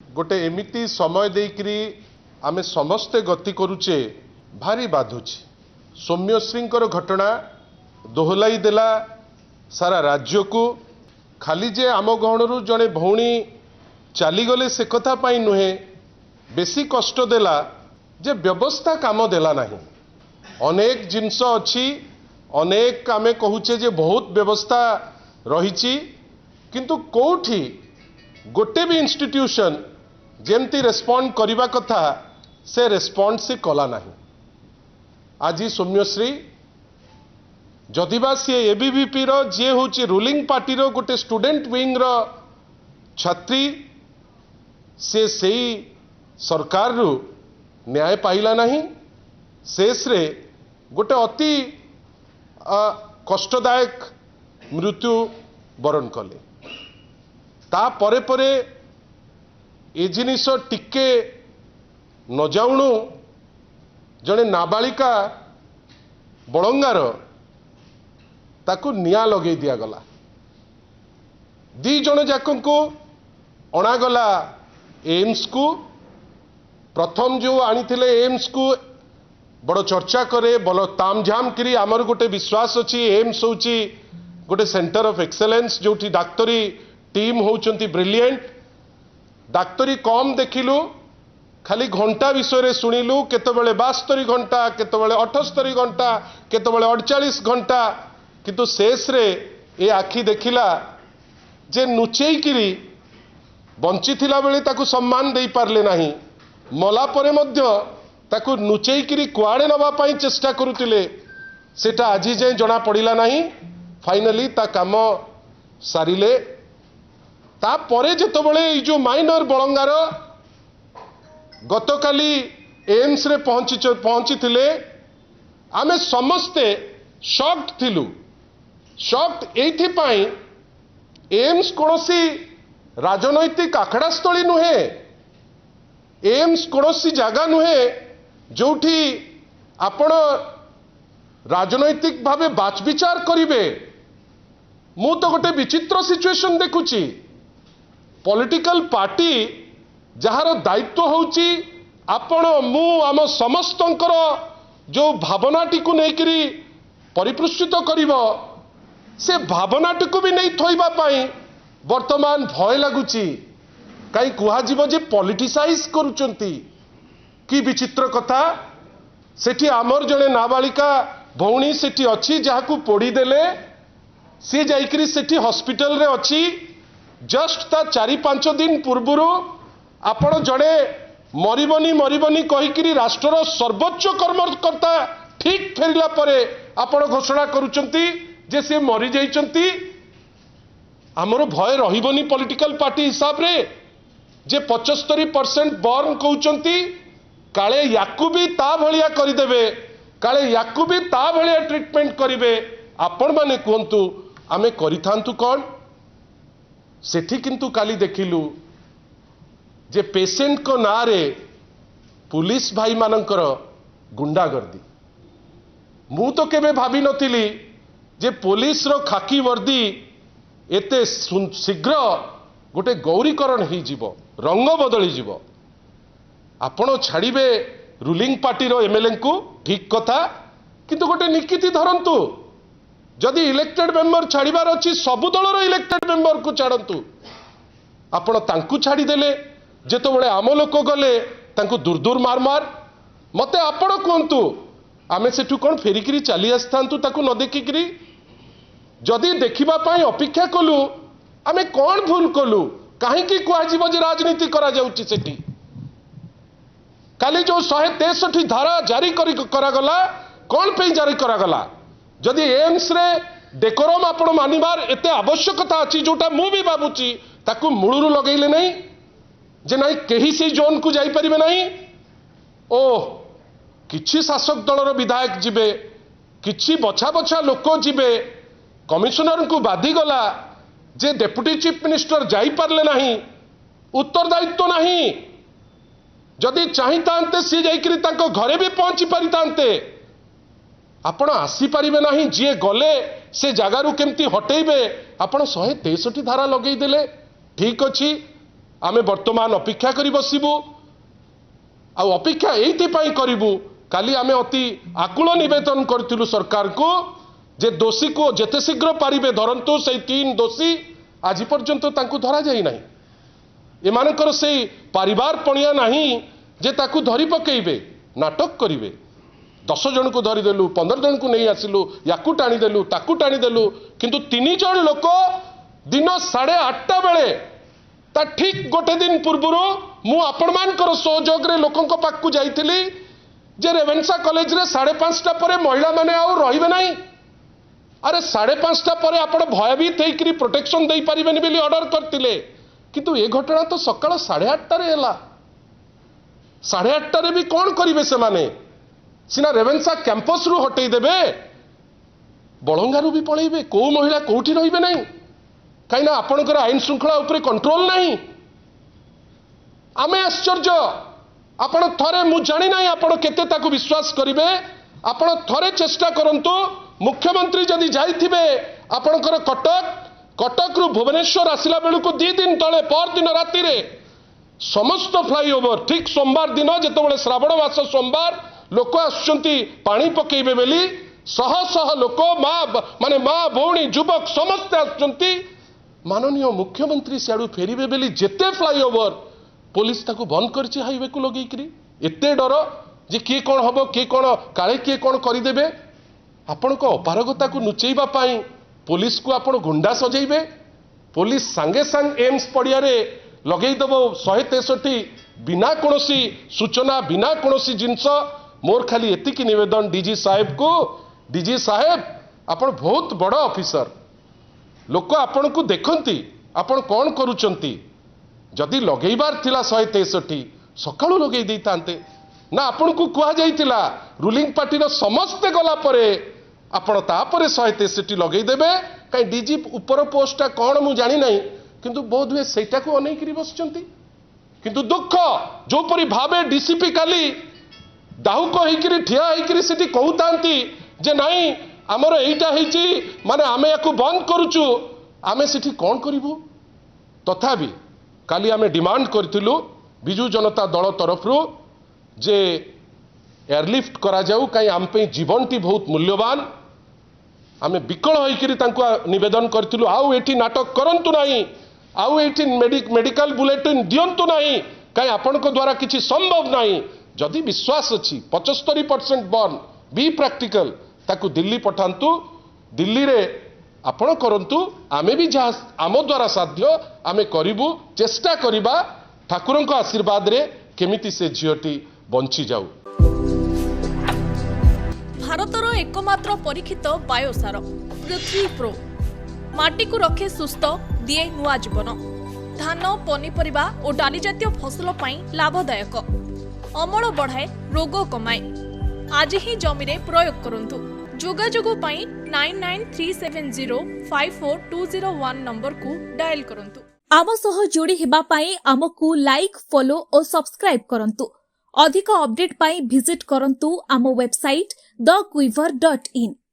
गोटे एमिति समय देकरी आमे समस्ते गति करुचे भारी बाधुची। सौम्यश्री घटना दोहलाई देला सारा राज्य को। खाली जे आम गहणरू जड़े भौणी चलीगले से कथा पाई नुहे, बेसी कष्ट देला जे व्यवस्था काम देला नहीं। अनेक जिनस अच्छी, अनेक आमे कहूचे जे बहुत व्यवस्था रही, किंतु कोठी गोटे भी इंस्टीट्यूशन जेमती रेस्पॉन्ड करने कथा से रेस्पॉन्ड से कला नहीं। आज सौम्यश्री जदिबा सी एबीवीपी रो जे होची रूलिंग पार्टी रो गोटे स्टूडेंट विंग रो छात्री से सही सरकार रु न्याय पाइला नहीं। शेष रे गोटे अति कष्टदायक मृत्यु वरण कले। ता परे परे ए जिनिस टिके न जाऊणु जड़े नाबालिका बड़ंगार ताकू निया लगे दिगला। दी जन जाक को अणागला एम्स को। प्रथम जो आनी एम्स को बड़ चर्चा करे बड़ तामझाम करी आमर गोटे विश्वास अच्छी एम्स होची गोटे सेंटर ऑफ एक्सेलेंस जो डाक्तरी टीम होचंती ब्रिलियंट। डाक्तरी कम देखिलु, खाली घंटा विषय शुणिलु, केतबेले 72 घंटा, केतबेले 78 घंटा, केतबेले 48 घंटा, किंतु शेष रे ए आखि देखिला जे नुचेईकिरी बंची थिला बेले ताकू सम्मान दे पारले नहीं। मला परे मध्य ताकू नुचेईकिरी कुआड़े नबा पाई चेष्टा करुतिले, सेटा आजी जाए जना पड़िला नहीं। फाइनली ता काम सारिले। ता परे जेतबेले जो माइनर बड़ंगार गतकाली एम्स रे पहुंची थिले, आमे समस्ते शॉक्ड थिलु। शॉक्ड एथि पाई एम्स कोनोसी राजनैतिक आखड़ास्थली नुहे। एम्स कोनोसी जगह नुहे जोठी आपण राजनैतिक भावे बाचविचार करिवे। मु तो गोटे विचित्र सिचुएशन देखुची। पॉलिटिकल पार्टी जहार दायित्व होची आपण मु आम समस्तंकर जो भावनाटी को लेकरी परिपुष्टित करिवो, से भावनाटी को भी नहीं थोइबा पाई वर्तमान भय लगुची। कहीं कुहाजिबो जे पॉलिटिसाइज करूचंती। कि विचित्र कथा। सेठी आमर जड़े नाबालिका भौणी सेठी अच्छी जहाकू पोड़ी देले, सी जाइकरी सेठी हॉस्पिटल रे अच्छी। जस्ट ता 4-5 दिन पूर्व आपण जड़े मरिबनी मरिबनी कहीकि राष्ट्र सर्वोच्च कर्मकर्ता ठीक फेरिला परे आपण घोषणा करुचंती जे से मरी जाइचंती। आमर भय रहिबनी पॉलिटिकल पार्टी हिसाब रे जे 75% बर्न कहउचंती, काले याकू भी ता भलिया करिदेबे, काले याकू भी ता भलिया ट्रीटमेंट करिवे। आपण माने कहंतु आमे करिथांतु कोन। सेठी किंतु काली देखिलु जे पेशेंट को नारे पुलिस भाई मानकर गुंडागर्दी। मु तो केबे भाभी नथिली जे पुलिस रो खाकी वर्दी एते शीघ्र गोटे गौरीकरण ही जीवो, रंग बदली जीवो। आपण छाड़िबे रूलिंग पार्टी रो एमएलए को, ठीक कथा, किंतु गोटे निकिति धरंतु। जदि इलेक्टेड मेंबर छाड़िबार अच्छी सबु दलर इलेक्टेड मेंबर को छाड़ंतु। आपण तांकू छाड़ी देले, जेतबेले आम लोक गले तांकू दूर दूर मार मार। मते आपण कहंतु आमे सेठू कोन फेरिकिरी चली आस्थांतु ताकू न देखिकिरी। जदि देखिबा पाई अपेक्षा कलु, आमे कोन भूल कलु? काहे की कुआजिबो जे राजनीति करा जाउची सेठी? काली जो 163 धारा जारी करागला, कौन पे जारी करागला? जदि एम्स रे डेकोरम आपण मानिबार एते आवश्यकता अच्छी, जोटा मु भी भाबुची ताकू मूलरू लगैले नहीं जे नहीं केही से जोन को जाई परिबे नहीं। ओ किछि शासक दलर विधायक जिबे, किछि बछा बछा लोक जिबे। कमिशनर को बाधी गला जे डेप्यूटी चीफ मिनिस्टर जाई पारले नहीं, उत्तरदायित्व नहीं। जदि चाहितांते सी जाइकरी तांको घरे भी पहुंची पारितांते। आपण आसी पारिबे नहीं, जी गले से जगारू केमती हटेबे। आपण 163 धारा लगई देले, ठीक अच्छी। आमे वर्तमान अपेक्षा करी बसिबु आ अपेक्षा एइथिपाई करिबु काली आमे अति आकुल निवेदन करथिलु सरकार को जे दोषी को जेते शीघ्र पारिबे धरंतु से 3 दोषी आज पर्यंत तांकु धरा जाई नाही एमानकर से परिवार पणिया नाही जे ताकु धरी पकेइबे नाटक करिवे 10 जन को धरीदेलु 15 जन को नहीं आसिलु याकू टाणीदेलु ताकू टाणीदेलु किंतु 3 जन लोक दिन 8:30 बेले ता ठीक गोटे दिन पूर्व मु आपण मानकर सहयोग रे लोकंक पाकू जाइथिली जे रेवेन्सा कॉलेज रे 5:30 पर महिला माने आ रहिबे नाही अरे 5:30 पर आपण भयभीत हेकरी प्रोटेक्शन दे पारिबेनी बेली ऑर्डर करतिले किंतु ए घटना तो सकाळ 8:30 रे हैला 8:30 रे भी कोन करिवे से माने सिना रेवेन्सा कैंपस रु हटई देबे बळंगारू भी पळैबे को महिला कोठी रहिबे नाही कहीं आपणकर आईन श्रृंखला उपरे कंट्रोल नहीं आमे आश्चर्य आपण थरे मु जानी नाही आपण केते ताकू विश्वास करिवे आपण थरे चेष्टा करंतु मुख्यमंत्री जदि जाइथिबे आपणकर कटक रु भुवनेश्वर आसिला बेलू को 2 दिन तले पर दिन राति रे समस्त फ्लाईओवर ठीक सोमवार दिन जेतेबेले श्रावण मास सोमवार लोक आसुचंती पानी पकेइबे बेली शह शह लोक माने माँ भौणी युवक समस्त आसुचंती माननीय मुख्यमंत्री सियाड़ू फेरिबे बेली जेते फ्लाईओवर पुलिस ताकू बंद करछि हाईवे को लगेइकरी एते डर जे किए कोन हबो किए कोन काले किए कोन करिदेबे आपणक अपारगता को नुचेइबा पाई पुलिस को आपण गुंडा सजेइबे पुलिस सांगे सांग एम्स पड़िया रे लगेई दबो 163 बिना कोनोसी सूचना बिना कोनोसी जिंस मोर खाली एतिकी निवेदन डीजी साहेब को डीजी साहेब आपण बहुत बड़ ऑफिसर लोक आपण को देखंती आपण कौन करूचंती जदि लगेइबार थिला 163 सकाळू लगेई देइतांते ना आपण को कुआ जाइतिला रूलिंग पार्टी रो समस्त गला परे आपण तापरे 163 लगेई देबे काई डीजी ऊपर पोस्टा कौन मु जानि नाही किंतु बहुत हुए सेटा को अनेक करी बसचंती किंतु दुख जो परी भाबे डीसीपी काली दाहु को हेकरी ठिया हेकरी सेठी कहूतांती जे नाही आमर एइटा हेची माने आमे याकू बंद करूचु आमे सेठी कोन करिवु तथापि काली आमे डिमांड करथिलु बिजू जनता दल तरफरु जे एयरलिफ्ट करा जाऊ कहीं आम पे जीवनटी बहुत मूल्यवान आमे विकल होइकरी तांको निवेदन करथिलु आउ एठी नाटक करंतु नाही आउ एठी मेडिकल बुलेटिन दियंतु नाही कहीं आपनको द्वारा किछि संभव नाही जदि विश्वास अछि 75% बर्न बी प्रैक्टिकल ताकू दिल्ली पठांतु दिल्ली रे आपण करंतु आमे भी जहाँ आम द्वारा साध्य आमे करिबु चेष्टा करिबा ठाकुरंको आशीर्वाद रे केमिति से झियोटी बंची जाऊ। भारतर एकमात्र परीक्षित बायोसार पृथ्वी प्रो माटी को रखे सुस्थ दिए नुआ जीवन धान पनीपरिबा और डाली जातीय फसल पाई लाभदायक अमल बढ़ाए रोग कमाए आज ही जमीरे प्रयोग करंतु जोगाजोग पाई 9937054201 नंबर को डायल करंतु। आम सह जोड़ी हेबा पाई आमको लाइक फॉलो और सब्सक्राइब करंतु। अधिक अपडेट पाई विजिट करंतु आम वेबसाइट thequiver.in।